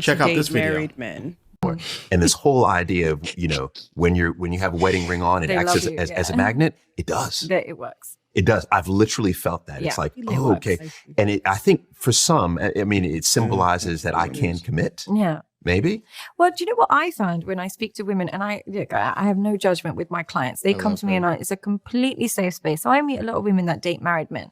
Check out this video. Married men. And this whole idea of, when you have a wedding ring on, it acts as a magnet. It does. It works. It does. I've literally felt that. It's like, okay. And I think for some, it symbolizes that I can commit. Yeah. Maybe. Well, do you know what I found when I speak to women, and I have no judgment with my clients. They come to me and it's a completely safe space. So I meet a lot of women that date married men.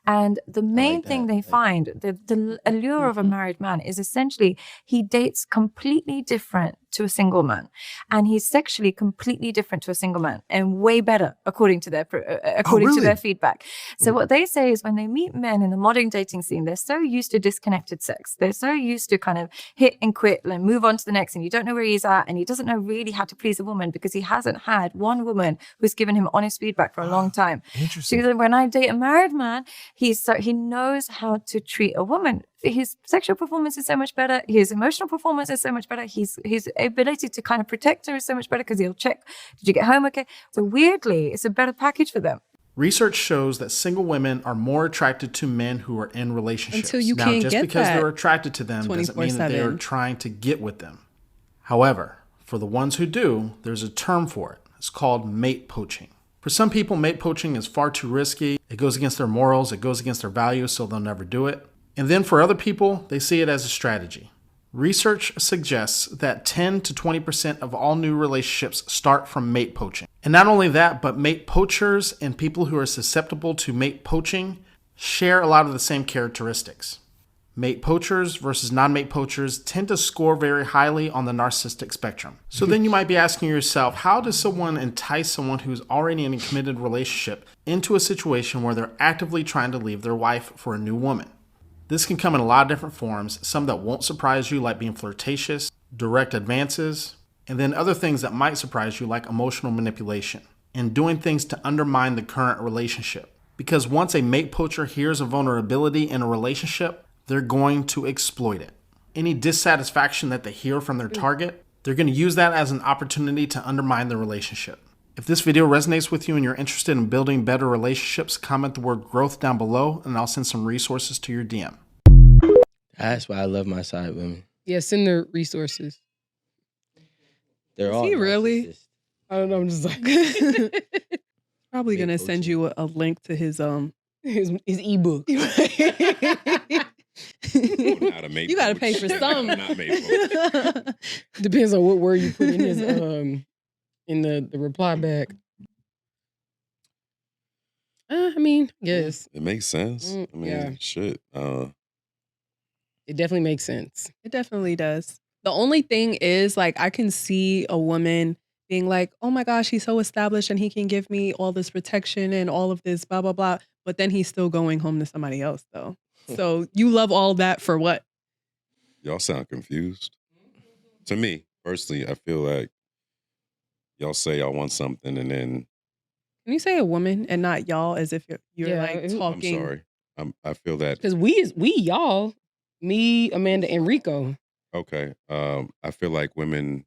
And the main thing they find, the allure of a married man is essentially he dates completely different to a single man. And he's sexually completely different to a single man and way better according to their to their feedback. So what they say is when they meet men in the modern dating scene, they're so used to disconnected sex. They're so used to kind of hit and quit and move on to the next, and you don't know where he's at, and he doesn't know really how to please a woman because he hasn't had one woman who's given him honest feedback for a long time. Interesting. So when I date a married man, he knows how to treat a woman. His sexual performance is so much better. His emotional performance is so much better. His ability to kind of protect her is so much better because he'll check, did you get home okay? So weirdly, it's a better package for them. Research shows that single women are more attracted to men who are in relationships. Until you can't just get because that they're attracted to them doesn't mean that they are trying to get with them. However, for the ones who do, there's a term for it. It's called mate poaching. For some people, mate poaching is far too risky. It goes against their morals. It goes against their values, so they'll never do it. And then for other people, they see it as a strategy. Research suggests that 10 to 20% of all new relationships start from mate poaching. And not only that, but mate poachers and people who are susceptible to mate poaching share a lot of the same characteristics. Mate poachers versus non-mate poachers tend to score very highly on the narcissistic spectrum. So then you might be asking yourself, how does someone entice someone who's already in a committed relationship into a situation where they're actively trying to leave their wife for a new woman? This can come in a lot of different forms, some that won't surprise you, like being flirtatious, direct advances, and then other things that might surprise you, like emotional manipulation, and doing things to undermine the current relationship. Because once a mate poacher hears a vulnerability in a relationship, they're going to exploit it. Any dissatisfaction that they hear from their target, they're going to use that as an opportunity to undermine the relationship. If this video resonates with you and you're interested in building better relationships, comment the word growth down below and I'll send some resources to your DM. That's why I love my side women. Yeah, send the resources. They're Is all he really? narcissists. I don't know, I'm just like probably gonna send you a link to his ebook. You gotta pay for some. Depends on what word you put in his in the reply back. I mean, yes. It makes sense. I mean, shit. It definitely makes sense. It definitely does. The only thing is, like, I can see a woman being like, oh my gosh, he's so established and he can give me all this protection and all of this, blah, blah, blah. But then he's still going home to somebody else, though. So you love all that for what? Y'all sound confused. To me, personally, I feel like y'all say y'all want something and then... Can you say a woman and not y'all as if you're like talking? I'm sorry. I feel that... Because we y'all, me, Amanda, and Rico. Okay. I feel like women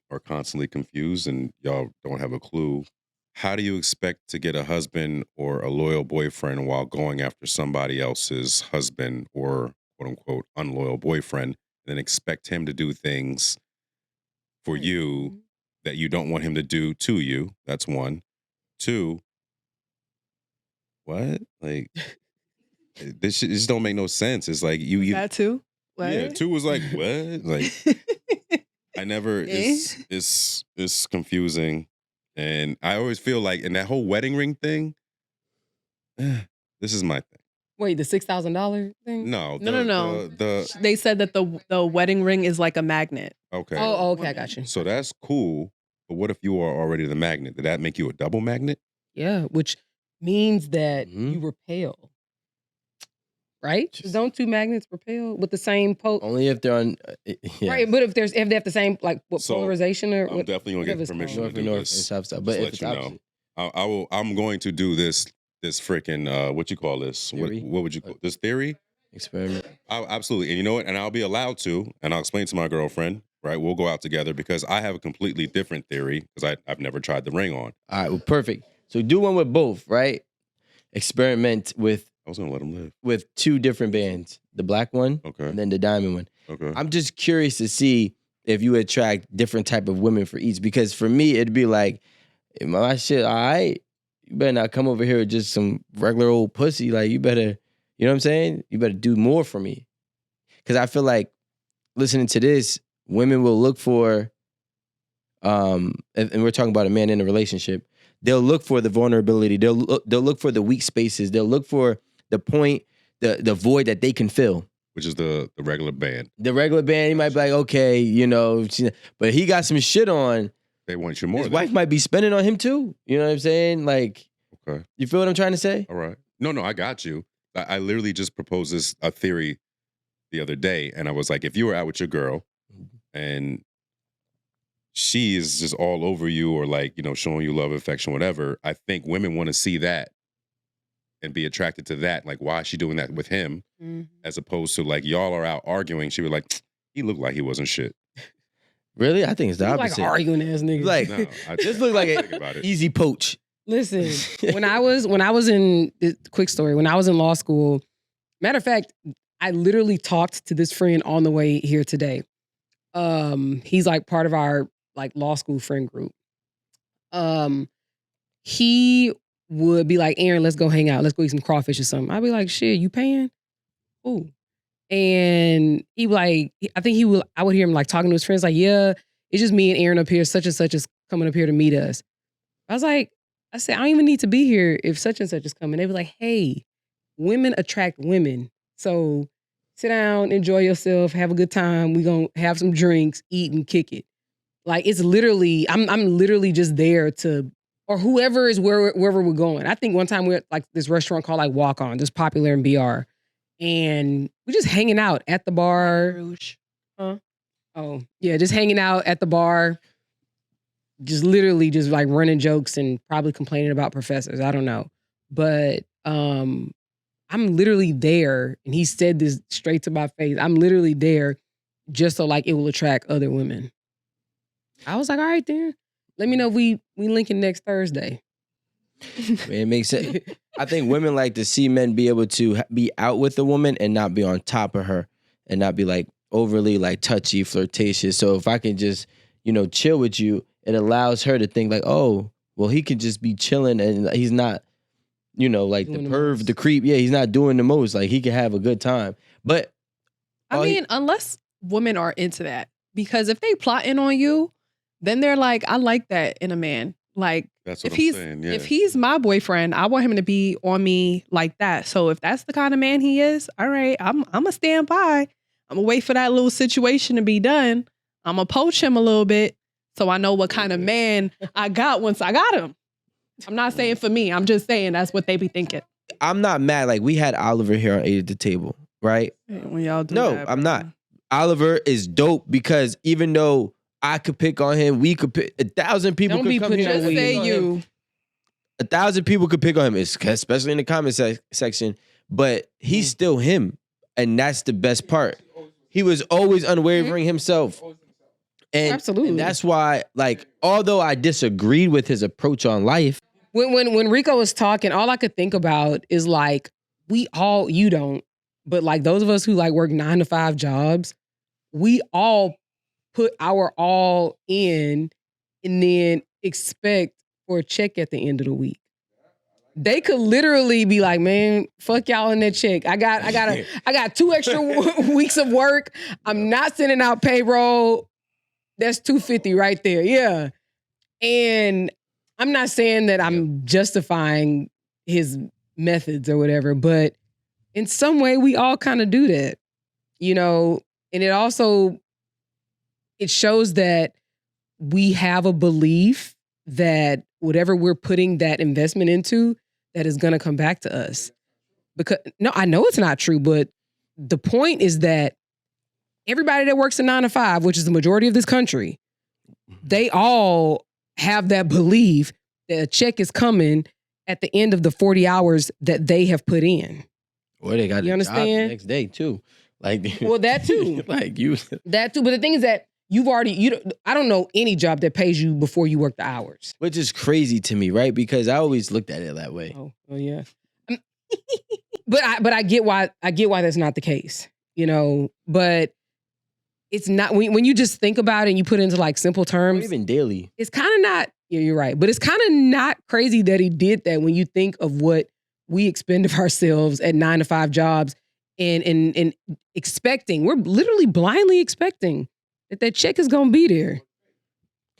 are constantly confused and y'all don't have a clue. How do you expect to get a husband or a loyal boyfriend while going after somebody else's husband or quote unquote unloyal boyfriend and then expect him to do things for you that you don't want him to do to you? That's one. Two, what? Like, this shit just don't make no sense. It's like you that too? What? Yeah, two was like, what? Like, I never, it's confusing. And I always feel like, in that whole wedding ring thing, this is my thing. Wait, the $6,000 thing? No. No. They said that the wedding ring is like a magnet. Okay. Oh, okay, I got you. So that's cool. But what if you are already the magnet? Did that make you a double magnet? Yeah, which means that you repel. Right? Don't two magnets repel with the same Only if they're on. Right, but if they have the same polarization or I'm definitely gonna get permission to do this. But if it's opposite. I'm going to do this freaking what you call this? What would you call this theory? Experiment. Absolutely, and you know what? And I'll be allowed to, and I'll explain to my girlfriend. Right, we'll go out together because I have a completely different theory because I've never tried the ring on. All right, well, perfect. So do one with both, right? Experiment with. I was gonna let him live with two different bands, the black one, and then the diamond one, Okay. I'm just curious to see if you attract different type of women for each. Because for me, it'd be like, if my shit, all right, you better not come over here with just some regular old pussy. Like, you better, you know what I'm saying? You better do more for me. Because I feel like listening to this, women will look for, and we're talking about a man in a relationship, they'll look for the vulnerability. They'll look for the weak spaces. They'll look for the point, the void that they can fill. Which is the regular band. The regular band, he might be like, okay, you know, but he got some shit on. They want you more. His wife might be spending on him too. You know what I'm saying? Like, okay. You feel what I'm trying to say? All right. No, I got you. I literally just proposed a theory the other day, and I was like, if you were out with your girl and she is just all over you or like, you know, showing you love, affection, whatever, I think women want to see that and be attracted to that. Like, why is she doing that with him? As opposed to like, y'all are out arguing. She was like, he looked like he wasn't shit. Really? I think it's the opposite. Like arguing ass niggas. Like, No, this look like an easy poach. Listen, when I was in, quick story, when I was in law school, matter of fact, I literally talked to this friend on the way here today. He's like part of our like law school friend group. He would be like, Aaron, let's go hang out. Let's go eat some crawfish or something. I'd be like, shit, you paying? Ooh. And he like, I would hear him like talking to his friends like, yeah, it's just me and Aaron up here. Such and such is coming up here to meet us. I said, I don't even need to be here if such and such is coming. They were like, hey, women attract women. So sit down, enjoy yourself, have a good time. We gonna have some drinks, eat and kick it. Like it's literally, I'm literally just there to, or whoever is wherever we're going. I think one time we were at like this restaurant called like Walk On, just popular in BR. And we're just hanging out at the bar. Huh? Oh, yeah, just hanging out at the bar. Just literally just like running jokes and probably complaining about professors. I don't know. But I'm literally there. And he said this straight to my face. I'm literally there just so like it will attract other women. I was like, all right then. Let me know if we linking next Thursday. It makes sense. I think women like to see men be able to be out with a woman and not be on top of her and not be like overly like touchy, flirtatious. So if I can just, you know, chill with you, it allows her to think like, oh, well, he can just be chilling and he's not, you know, like doing the perv, the creep. Yeah, he's not doing the most. Like he can have a good time. But I mean, unless women are into that, because if they plotting on you, then they're like, I like that in a man. Like, that's what I'm saying. Yeah. If he's my boyfriend, I want him to be on me like that. So if that's the kind of man he is, all right, I'm gonna stand by. I'm gonna wait for that little situation to be done. I'm gonna poach him a little bit so I know what kind of man I got once I got him. I'm not saying for me. I'm just saying that's what they be thinking. I'm not mad. Like we had Oliver here on 8 at the table, right? When y'all do no, that, I'm not. Oliver is dope because even though I could pick on him, we could pick 1,000 people. Don't could come here. Just say you. 1,000 people could pick on him, especially in the comment section. But he's still him, and that's the best part. He was always unwavering himself. And, absolutely. And that's why, like, although I disagreed with his approach on life. When Rico was talking, all I could think about is like, you don't, but like those of us who like work 9 to 5 jobs, we all put our all in and then expect for a check at the end of the week. They could literally be like, man, fuck y'all in that check. I got 2 extra weeks of work. I'm not sending out payroll. That's $250 right there. Yeah. And I'm not saying that I'm justifying his methods or whatever, but in some way we all kind of do that, you know, and it shows that we have a belief that whatever we're putting that investment into, that is going to come back to us. Because no, I know it's not true, but the point is that everybody that works a 9 to 5, which is the majority of this country, they all have that belief that a check is coming at the end of the 40 hours that they have put in. Or they got you a understand? job the next day too. Like, well, that too. Like you. That too. But the thing is that I don't know any job that pays you before you work the hours. Which is crazy to me, right? Because I always looked at it that way. Oh yeah. But I get why that's not the case, you know. But it's not when you just think about it and you put it into like simple Or terms. even daily. It's kind of not. Yeah, you're right, but it's kind of not crazy that he did that when you think of what we expend of ourselves at 9-to-5 jobs and expecting. We're literally blindly expecting that check is gonna be there.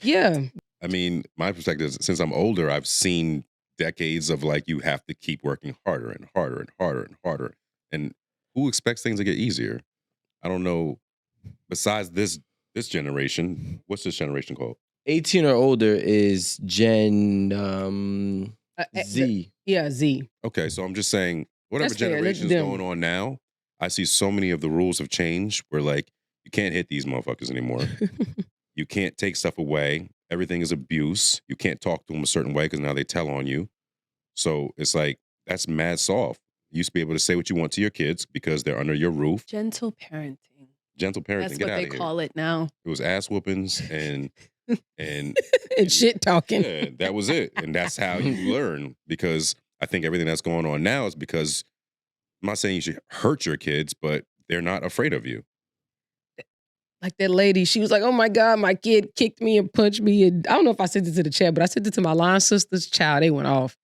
Yeah. I mean, my perspective is since I'm older, I've seen decades of like you have to keep working harder and harder and harder and harder. And who expects things to get easier? I don't know. Besides this generation, what's this generation called? 18 or older is Gen Z. Yeah, Z. Okay, so I'm just saying, whatever That's fair. generation's Them. going on now, I see so many of the rules have changed where like you can't hit these motherfuckers anymore. You can't take stuff away. Everything is abuse. You can't talk to them a certain way because now they tell on you. So it's like, that's mad soft. You used to be able to say what you want to your kids because they're under your roof. Gentle parenting. Gentle parenting. That's Get what out they of here. call it now. It was ass whoopings and And shit talking. yeah, that was it. And that's how you learn, because I think everything that's going on now is because I'm not saying you should hurt your kids, but they're not afraid of you. Like that lady, she was like, "Oh my God, my kid kicked me and punched me." And I don't know if I sent it to the chat, but I sent it to my line sister's child. They went off.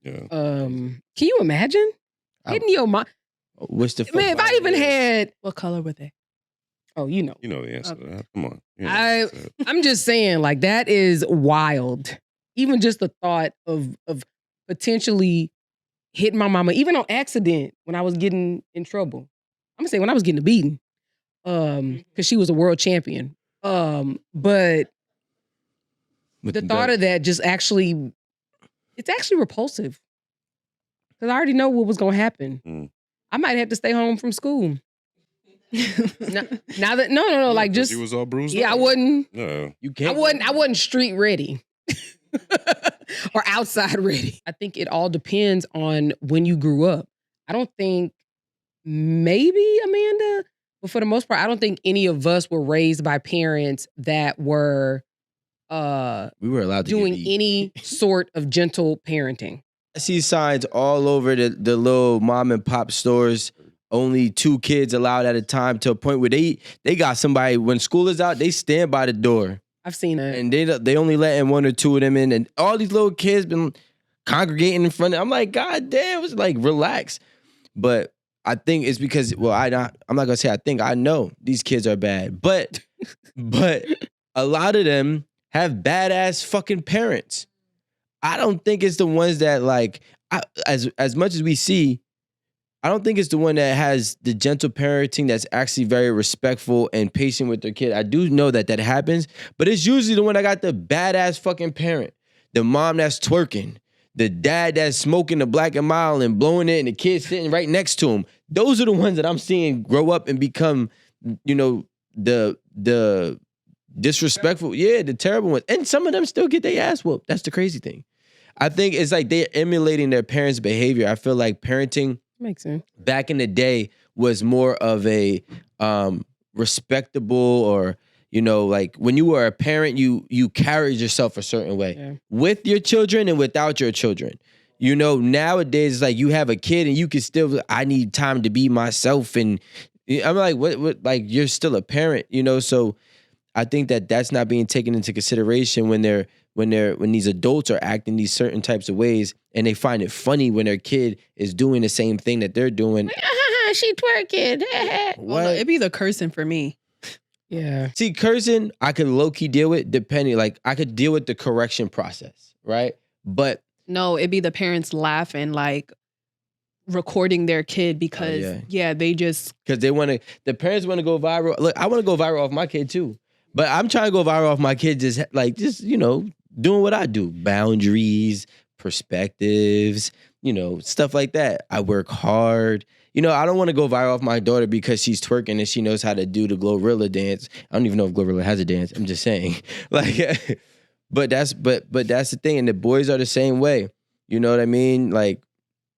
Yeah. Can you imagine hitting your mom? What's the Man, if I even had, What color were they? oh, you know, You know the answer to that. Come on. You know the answer to that. I'm just saying, like that is wild. Even just the thought of potentially hitting my mama, even on accident when I was getting in trouble. I'm gonna say when I was getting a beating, because she was a world champion. But the thought of that just actually, it's actually repulsive. Because I already know what was gonna happen. Mm. I might have to stay home from school. now that no, like just you was all bruised yeah, up. I wasn't. No. You I can't. wasn't street ready or outside ready. I think it all depends on when you grew up. I don't think maybe Amanda, but for the most part, I don't think any of us were raised by parents that were We were allowed to doing get beat. any sort of gentle parenting. I see signs all over the little mom and pop stores. Only 2 kids allowed at a time, to a point where they got somebody when school is out. They stand by the door, I've seen that. and they only letting 1 or 2 of them in, and all these little kids been congregating in front of. I'm like, God damn, it's like relax. But I think it's because, well, I'm not gonna say I think, I know these kids are bad, but a lot of them have badass fucking parents. I don't think it's the ones that like, as much as we see, I don't think it's the one that has the gentle parenting that's actually very respectful and patient with their kid. I do know that happens, but it's usually the one that got the badass fucking parent. The mom that's twerking, the dad that's smoking the Black and Mild and blowing it, and the kid sitting right next to him. Those are the ones that I'm seeing grow up and become, the disrespectful, the terrible ones. And some of them still get their ass whooped. That's the crazy thing. I think it's like they're emulating their parents' behavior. I feel like parenting Makes sense. back in the day was more of a respectable, or like when you were a parent, you carried yourself a certain way with your children and without your children. Nowadays it's like you have a kid and you can still, I need time to be myself, and I'm like, what like you're still a parent, so I think that's not being taken into consideration when these adults are acting these certain types of ways, and they find it funny when their kid is doing the same thing that they're doing. She twerking. Well, no, it'd be the cursing for me. Yeah. See, cursing, I could low-key deal with, depending, like, I could deal with the correction process, right? But no, it'd be the parents laughing, like recording their kid because they just, because the parents want to go viral. Look, I want to go viral off my kid too, but I'm trying to go viral off my kid just doing what I do. Boundaries, perspectives, stuff like that. I work hard. I don't want to go viral off my daughter because she's twerking and she knows how to do the Glorilla dance. I don't even know if Glorilla has a dance. I'm just saying. Like, but that's the thing. And the boys are the same way. You know what I mean? Like,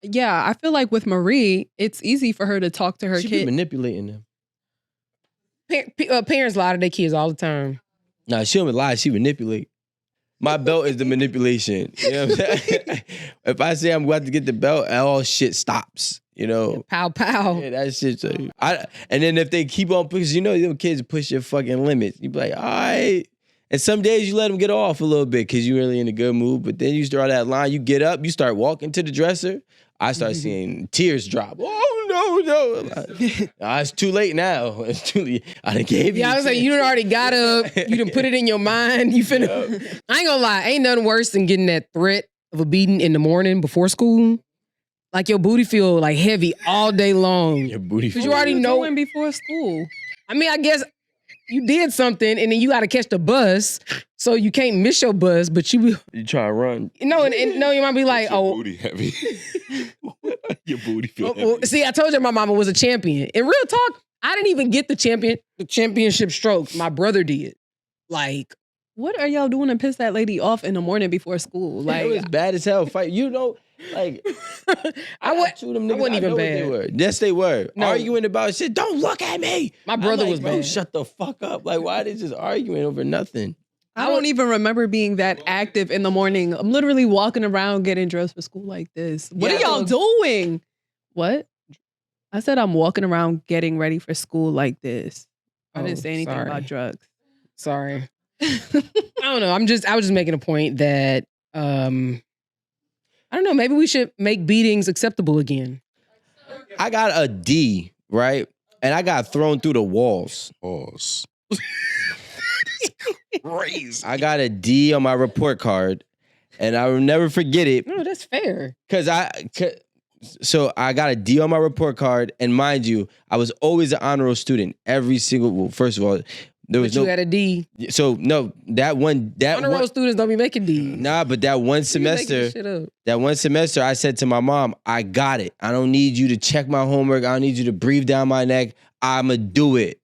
yeah, I feel like with Marie, it's easy for her to talk to her she kid. be manipulating them. Parents lie to their kids all the time. Nah, she don't lie. She manipulate. My belt is the manipulation. You know what I'm saying? If I say I'm about to get the belt, all shit stops. You know, Pow pow. yeah, that shit. And then if they keep on pushing, them kids push your fucking limits. You be like, all right. And some days you let them get off a little bit because you're really in a good mood. But then you start that line, you get up, you start walking to the dresser. I start seeing tears drop. Oh, no. It's too late now. It's too late. I done gave you. Yeah, I was like, you done already got up. You done put it in your mind. You finna. I ain't gonna lie. Ain't nothing worse than getting that threat of a beating in the morning before school. Like your booty feel like heavy all day long. Your booty feel. Because you already know. Doing before school. I mean, I guess you did something and then you got to catch the bus. So you can't miss your bus, but you try to run. No, and no, you might be like, your booty heavy. Your booty feel heavy. See, I told you my mama was a champion. In real talk, I didn't even get the championship stroke. My brother did. Like, what are y'all doing to piss that lady off in the morning before school? Like, it was bad as hell. Fight, like I wasn't even bad. They were. Yes, they were. No. Arguing about shit. Don't look at me. My brother was bro, bad. shut the fuck up. Like, why are they just arguing over nothing? I don't even remember being that active in the morning. I'm literally walking around getting dressed for school like this. What are y'all doing? What? I said I'm walking around getting ready for school like this. I didn't say anything about drugs. Sorry. I don't know. I was just making a point that I don't know. Maybe we should make beatings acceptable again. I got a D, right? And I got thrown through the walls. Pause. Crazy. I got a D on my report card, and I will never forget it. No, that's fair. So I got a D on my report card, and mind you, I was always an honor roll student. First of all, there was you had a D. So no, honor roll students don't be making D's. Nah, but that one semester, I said to my mom, I got it. I don't need you to check my homework. I don't need you to breathe down my neck. I'ma do it.